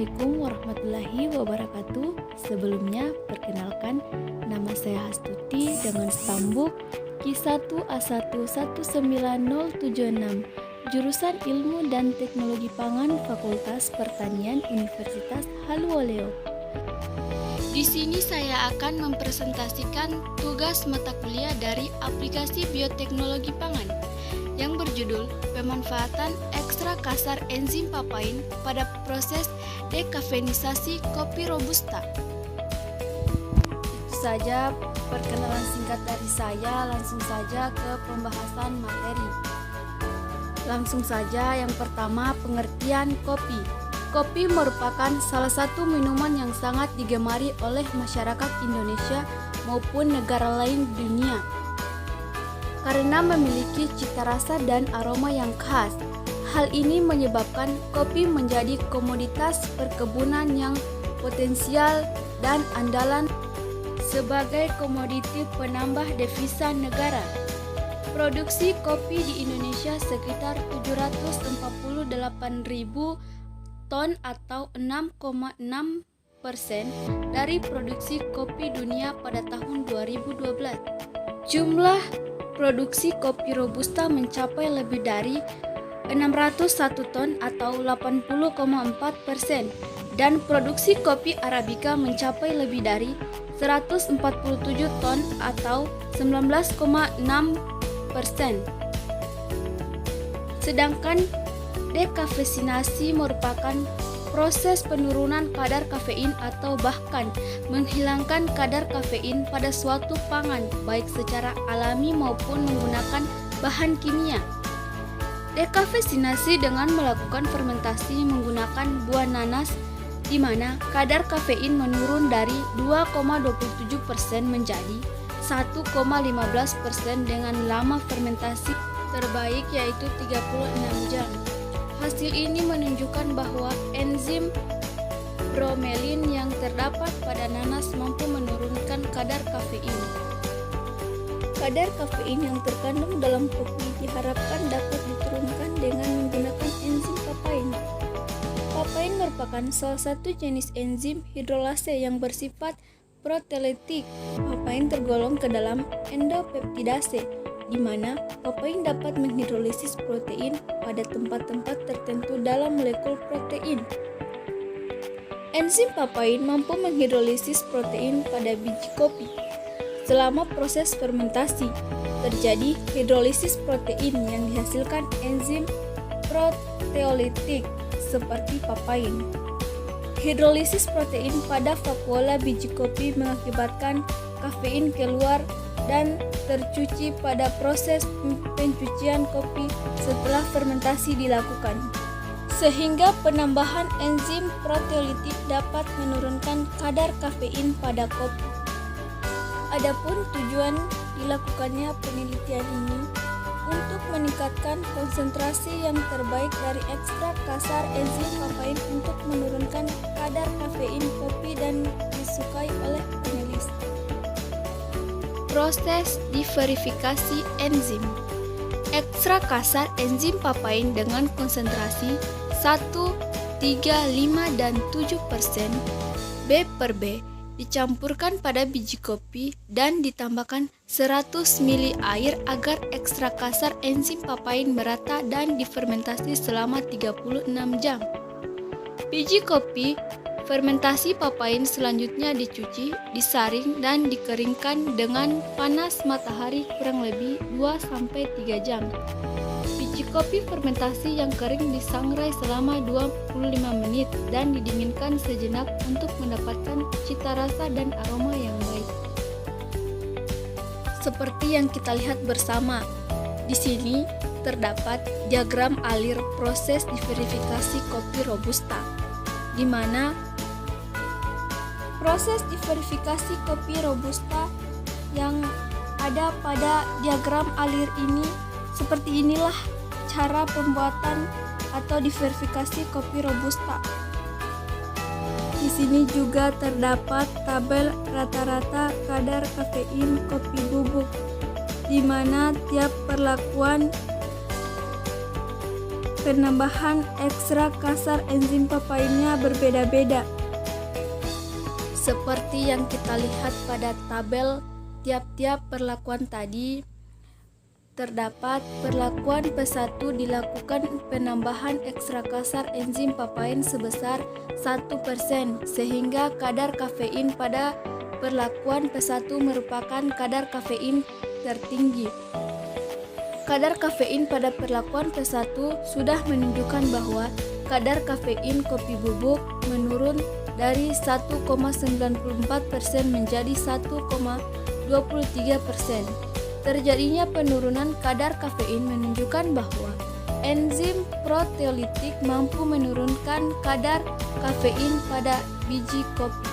Assalamualaikum warahmatullahi wabarakatuh. Sebelumnya, perkenalkan, nama saya Hastuti dengan stambuk Q1A119076, jurusan Ilmu dan Teknologi Pangan Fakultas Pertanian Universitas Haluoleo. Di sini saya akan mempresentasikan tugas mata kuliah dari aplikasi bioteknologi pangan yang berjudul Pemanfaatan Ekstra Kasar Enzim Papain pada Proses Dekafeinisasi Kopi Robusta. Itu saja perkenalan singkat dari saya, langsung saja ke pembahasan materi. Langsung saja, yang pertama, pengertian kopi. Kopi merupakan salah satu minuman yang sangat digemari oleh masyarakat Indonesia maupun negara lain di dunia karena memiliki cita rasa dan aroma yang khas. Hal ini menyebabkan kopi menjadi komoditas perkebunan yang potensial dan andalan sebagai komoditi penambah devisa negara. Produksi kopi di Indonesia sekitar 748.000 ton atau 6,6% dari produksi kopi dunia pada tahun 2012. Jumlah produksi kopi Robusta mencapai lebih dari 601 ton atau 80,4%, dan produksi kopi Arabica mencapai lebih dari 147 ton atau 19,6%. Sedangkan dekafeinasi merupakan proses penurunan kadar kafein atau bahkan menghilangkan kadar kafein pada suatu pangan, baik secara alami maupun menggunakan bahan kimia. Dekafeinasi dengan melakukan fermentasi menggunakan buah nanas, di mana kadar kafein menurun dari 2,27% menjadi 1,15% dengan lama fermentasi terbaik yaitu 36 jam. Hasil ini menunjukkan bahwa enzim bromelin yang terdapat pada nanas mampu menurunkan kadar kafein. Kadar kafein yang terkandung dalam kopi diharapkan dapat diturunkan dengan menggunakan enzim papain. Papain merupakan salah satu jenis enzim hidrolase yang bersifat proteolytik. Papain tergolong ke dalam endopeptidase, di mana papain dapat menghidrolisis protein pada tempat-tempat tertentu dalam molekul protein. Enzim papain mampu menghidrolisis protein pada biji kopi. Selama proses fermentasi, terjadi hidrolisis protein yang dihasilkan enzim proteolitik seperti papain. Hidrolisis protein pada vakuola biji kopi mengakibatkan kafein keluar dan tercuci pada proses pencucian kopi setelah fermentasi dilakukan, sehingga penambahan enzim proteolitik dapat menurunkan kadar kafein pada kopi. Adapun tujuan dilakukannya penelitian ini untuk meningkatkan konsentrasi yang terbaik dari ekstrak kasar enzim papain untuk menurunkan kadar kafein kopi dan disukai oleh penulis. Proses diverifikasi enzim. Ekstrak kasar enzim papain dengan konsentrasi 1, 3, 5, dan 7% B/B dicampurkan pada biji kopi dan ditambahkan 100 ml air agar ekstrak kasar enzim papain merata dan difermentasi selama 36 jam. Biji kopi fermentasi papain selanjutnya dicuci, disaring, dan dikeringkan dengan panas matahari kurang lebih 2-3 jam. Biji kopi fermentasi yang kering disangrai selama 25 menit dan didinginkan sejenak untuk mendapatkan cita rasa dan aroma yang baik. Seperti yang kita lihat bersama, di sini terdapat diagram alir proses diverifikasi kopi Robusta, di mana proses diverifikasi kopi Robusta yang ada pada diagram alir ini, seperti inilah cara pembuatan atau diverifikasi kopi Robusta. Di sini juga terdapat tabel rata-rata kadar kafein kopi bubuk, di mana tiap perlakuan penambahan ekstra kasar enzim papainnya berbeda-beda. Seperti yang kita lihat pada tabel tiap-tiap perlakuan tadi, terdapat perlakuan P1 dilakukan penambahan ekstra kasar enzim papain sebesar 1%, sehingga kadar kafein pada perlakuan P1 merupakan kadar kafein tertinggi. Kadar kafein pada perlakuan P1 sudah menunjukkan bahwa kadar kafein kopi bubuk menurun dari 1,94% menjadi 1,23%. Terjadinya penurunan kadar kafein menunjukkan bahwa enzim proteolitik mampu menurunkan kadar kafein pada biji kopi.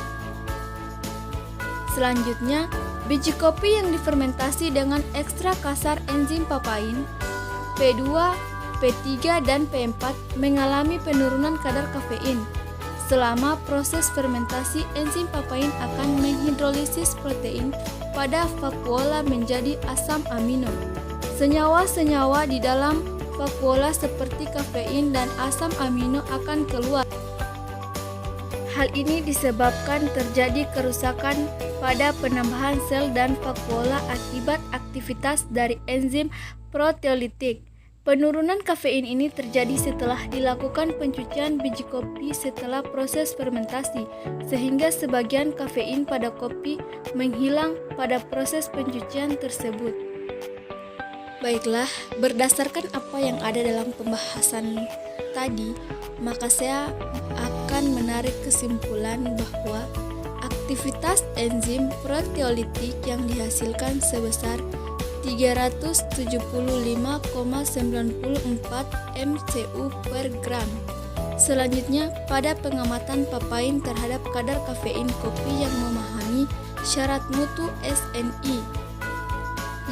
Selanjutnya, biji kopi yang difermentasi dengan ekstra kasar enzim papain P2, P3, dan P4 mengalami penurunan kadar kafein. Selama proses fermentasi, enzim papain akan menghidrolisis protein pada vakuola menjadi asam amino. Senyawa-senyawa di dalam vakuola seperti kafein dan asam amino akan keluar. Hal ini disebabkan terjadi kerusakan pada penambahan sel dan vakuola akibat aktivitas dari enzim proteolitik. Penurunan kafein ini terjadi setelah dilakukan pencucian biji kopi setelah proses fermentasi, sehingga sebagian kafein pada kopi menghilang pada proses pencucian tersebut. Baiklah, berdasarkan apa yang ada dalam pembahasan tadi, maka saya akan menarik kesimpulan bahwa aktivitas enzim proteolitik yang dihasilkan sebesar 375,94 mcu per gram. Selanjutnya, pada pengamatan papain terhadap kadar kafein kopi yang memahami syarat mutu SNI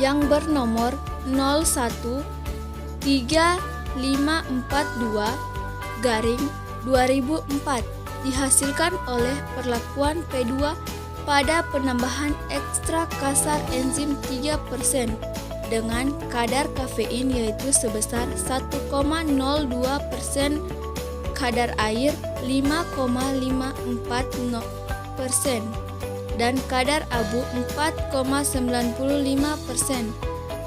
yang bernomor 013542/2004 dihasilkan oleh perlakuan P2 pada penambahan ekstra kasar enzim 3% dengan kadar kafein yaitu sebesar 1,02%, kadar air 5,54%, dan kadar abu 4,95%.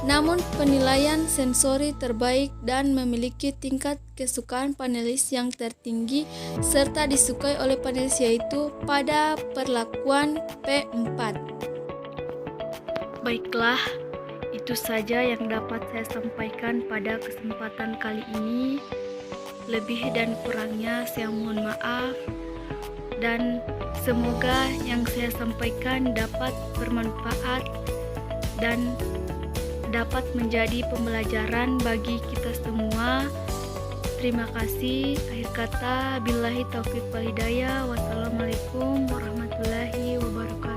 Namun penilaian sensori terbaik dan memiliki tingkat kesukaan panelis yang tertinggi serta disukai oleh panelis yaitu pada perlakuan P4. Baiklah, itu saja yang dapat saya sampaikan pada kesempatan kali ini. Lebih dan kurangnya saya mohon maaf, dan semoga yang saya sampaikan dapat bermanfaat dan dapat menjadi pembelajaran bagi kita semua. Terima kasih. Akhir kata, billahi taufiq wal hidayah. Wassalamualaikum warahmatullahi wabarakatuh.